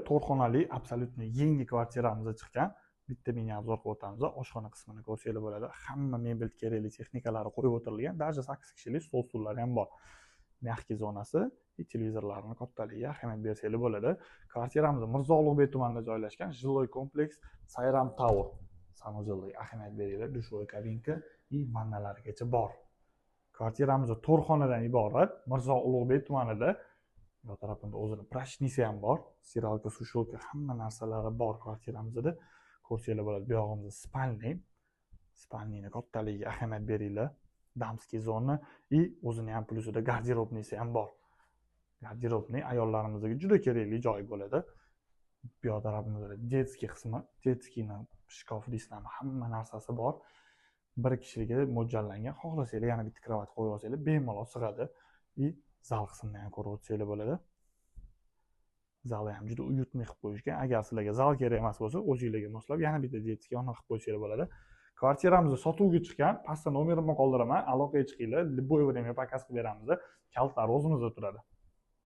to'rt xonali absolyutno yangi kvartiramizga chiqqan. Bitta mini obzor qilib o'tamiz. Oshxona qismini ko'rsanglar bo'ladi. Hamma mebel kerakli texnikalari qo'yib o'tirilgan. Даже 8 kishilik stol-stullar ham bor. Mягкий zonasi, televizorlarning kattaligiga ahamiyat bersanglar bo'ladi. Kvartiramiz Mirzo Ulug'bek tumanida joylashgan. Жилой kompleks Sayram Tower. Sanuzelga ahamiyat beringlar. Dushoy kabinka va vannalargacha bor. Kvartiramiz 4 xonadan iborat. Mirzo Ulug'bek tumanida bu tarafında o'zini prashnisi ham bor. Siralka, sushilka hamma narsalari bor kvartiramizda. Ko'rsanglar bo'ladi. Bu yog'imizda spalni. Spalnining kattaligiga ahamiyat beringlar. Damskiy zona va o'zini ham plusida garderobnisi ham bor. Garderobni ayollarimizga juda kerakli joy bo'ladi. Bu tarafimizda детский qismi, детskiyning shkaf distlami hamma narsasi bor. Bir kishiga mo'ljallangan. Xohlasanglar yana bitta kravat qo'yib olsanglar bemalol sig'adi. Va zal qismini ham ko'rib o'tsanglar bo'ladi. Zalni ham juda uyutli qilib qo'yishgan. Agar sizlarga zal kerak emas bo'lsa, o'zingizlarga moslab yana bitta detskiy yonga qilib qo'ysanglar bo'ladi. Kvartiramiz sotuvga chiqqan. Pastda nomerimni qoldiraman. Aloqaga chiqinglar. Любое время показ qilib beramiz. Kalitlar o'zimizda turadi.